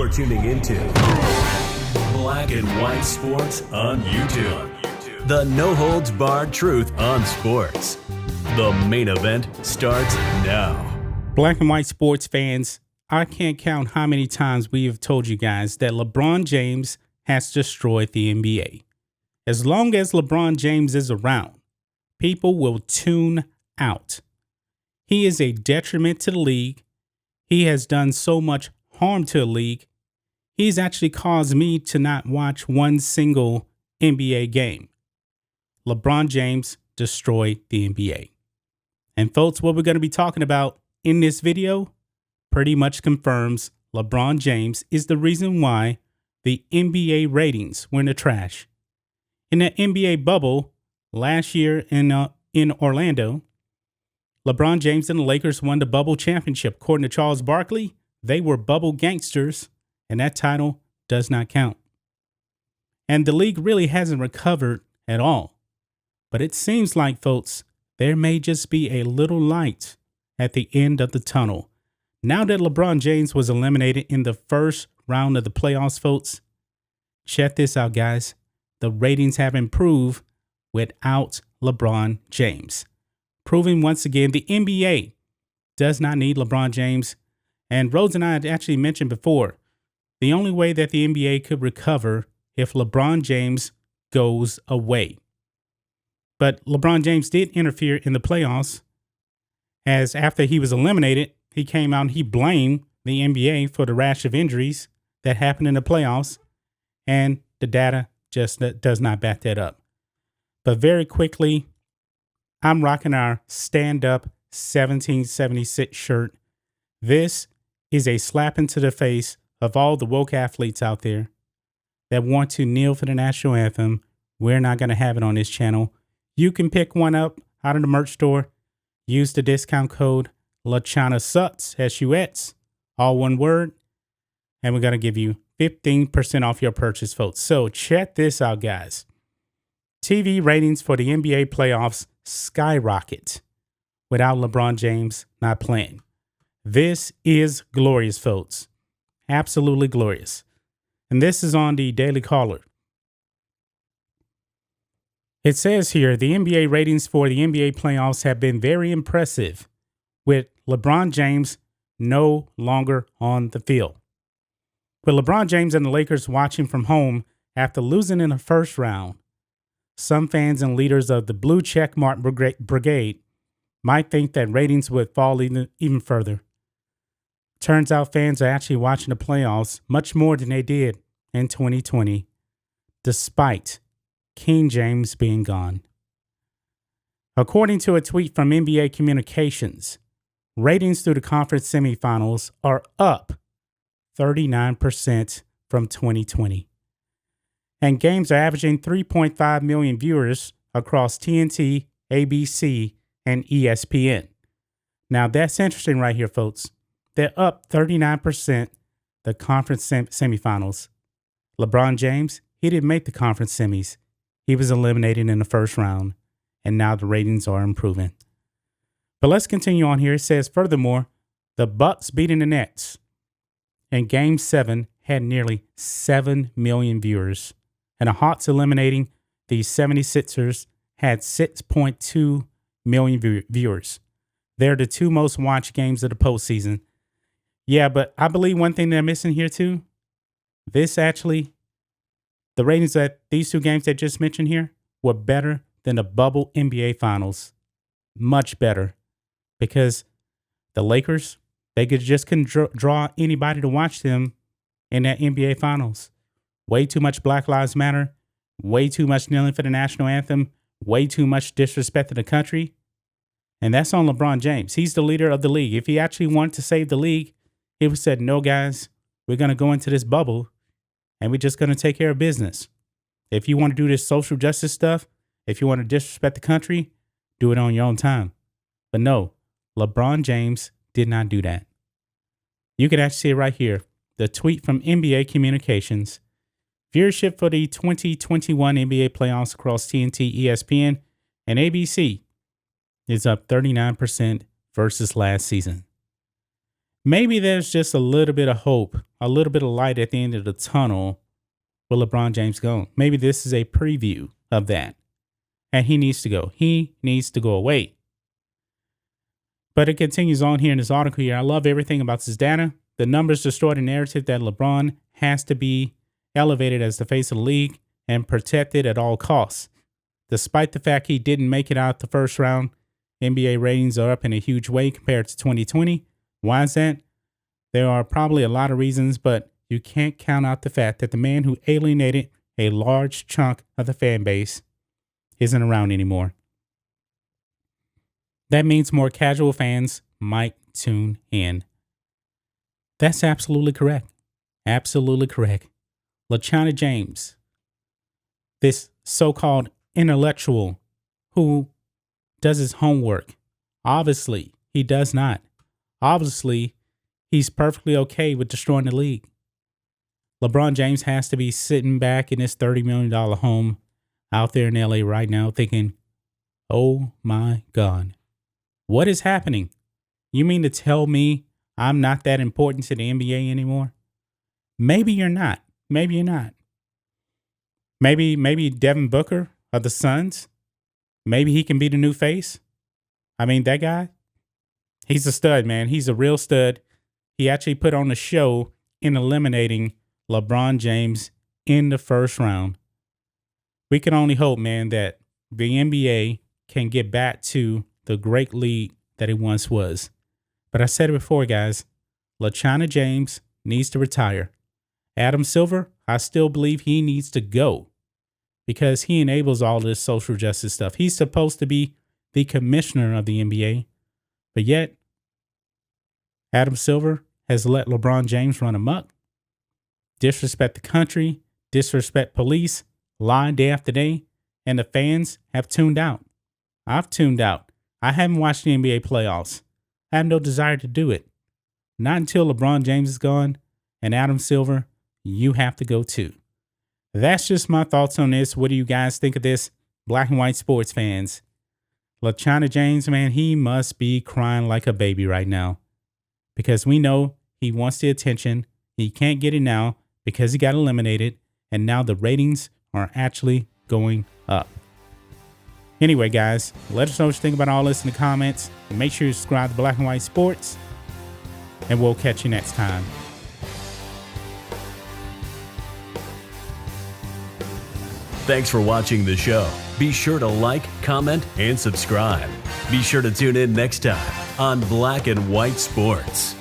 You're tuning into Black and White Sports on YouTube. The no-holds-barred truth on sports. The main event starts now. Black and white sports fans, I can't count how many times we have told you guys that LeBron James has destroyed the NBA. As long as LeBron James is around, people will tune out. He is a detriment to the league. He has done so much harm to the league. He's actually caused me to not watch one single NBA game. LeBron James destroyed the NBA. And folks, what we're going to be talking about in this video pretty much confirms LeBron James is the reason why the NBA ratings were in the trash. In the NBA bubble last year in Orlando, LeBron James and the Lakers won the bubble championship. According to Charles Barkley, they were bubble gangsters, and that title does not count. And the league really hasn't recovered at all. But it seems like, folks, there may just be a little light at the end of the tunnel. Now that LeBron James was eliminated in the first round of the playoffs, folks, check this out, guys. The ratings have improved without LeBron James, proving once again the NBA does not need LeBron James. And Rhodes and I had actually mentioned before, the only way that the NBA could recover if LeBron James goes away. But LeBron James did interfere in the playoffs, as after he was eliminated, he came out and he blamed the NBA for the rash of injuries that happened in the playoffs, and the data just does not back that up. But very quickly, I'm rocking our stand-up 1776 shirt. This is a slap into the face of all the woke athletes out there that want to kneel for the national anthem. We're not going to have it on this channel. You can pick one up out of the merch store. Use the discount code LeChina Suts, S-U-X, all one word. And we're going to give you 15% off your purchase, folks. So check this out, guys. TV ratings for the NBA playoffs skyrocket without LeBron James not playing. This is glorious, folks. Absolutely glorious. And this is on the Daily Caller. It says here, the NBA ratings for the NBA playoffs have been very impressive with LeBron James no longer on the field. With LeBron James and the Lakers watching from home after losing in the first round, some fans and leaders of the Blue Checkmark Brigade might think that ratings would fall even further. Turns out fans are actually watching the playoffs much more than they did in 2020, despite King James being gone. According to a tweet from NBA Communications, ratings through the conference semifinals are up 39% from 2020. And games are averaging 3.5 million viewers across TNT, ABC, and ESPN. Now that's interesting right here, folks. They're up 39%, the conference semifinals. LeBron James, he didn't make the conference semis. He was eliminated in the first round, and now the ratings are improving. But let's continue on here. It says, furthermore, the Bucks beating the Nets in Game 7 had nearly 7 million viewers. And the Hawks eliminating the 76ers had 6.2 million viewers. They're the two most watched games of the postseason. Yeah, but I believe one thing they're missing here too. The ratings that these two games that I just mentioned here were better than the bubble NBA finals. Much better. Because the Lakers, they couldn't draw anybody to watch them in that NBA finals. Way too much Black Lives Matter. Way too much kneeling for the national anthem. Way too much disrespect to the country. And that's on LeBron James. He's the leader of the league. If he actually wanted to save the league, he would have said, no, guys, we're going to go into this bubble and we're just going to take care of business. If you want to do this social justice stuff, if you want to disrespect the country, do it on your own time. But no, LeBron James did not do that. You can actually see it right here. The tweet from NBA Communications. Viewership for the 2021 NBA playoffs across TNT, ESPN, and ABC is up 39% versus last season. maybe there's just a little bit of hope, a little bit of light at the end of the tunnel with LeBron James gone. Maybe this is a preview of that. And he needs to go. He needs to go away. But it continues on here in this article here. I love everything about this data. The numbers destroy the narrative that LeBron has to be elevated as the face of the league and protected at all costs. Despite the fact he didn't make it out the first round, NBA ratings are up in a huge way compared to 2020. Why is that? There are probably a lot of reasons, but you can't count out the fact that the man who alienated a large chunk of the fan base isn't around anymore. That means more casual fans might tune in. That's absolutely correct. Absolutely correct. LeChina James, this so-called intellectual who does his homework. Obviously, he does not. Obviously, he's perfectly okay with destroying the league. LeBron James has to be sitting back in his $30 million home out there in LA right now thinking, oh my God, what is happening? You mean to tell me I'm not that important to the NBA anymore? Maybe you're not. Maybe you're not. Maybe Devin Booker of the Suns, maybe he can be the new face. I mean, that guy, he's a stud, man. He's a real stud. He actually put on a show in eliminating LeBron James in the first round. We can only hope, man, that the NBA can get back to the great league that it once was. But I said it before, guys, LeChina James needs to retire. Adam Silver, I still believe he needs to go because he enables all this social justice stuff. He's supposed to be the commissioner of the NBA, but yet Adam Silver has let LeBron James run amok, disrespect the country, disrespect police, lie day after day, and the fans have tuned out. I've tuned out. I haven't watched the NBA playoffs. I have no desire to do it. Not until LeBron James is gone, and Adam Silver, you have to go too. That's just my thoughts on this. What do you guys think of this, black and white sports fans? LeChina James, man, he must be crying like a baby right now because we know he wants the attention. He can't get it now because he got eliminated, and now the ratings are actually going up. Anyway, guys, let us know what you think about all this in the comments. And make sure you subscribe to Black and White Sports, and we'll catch you next time. Thanks for watching the show. Be sure to like, comment, and subscribe. Be sure to tune in next time on Black and White Sports.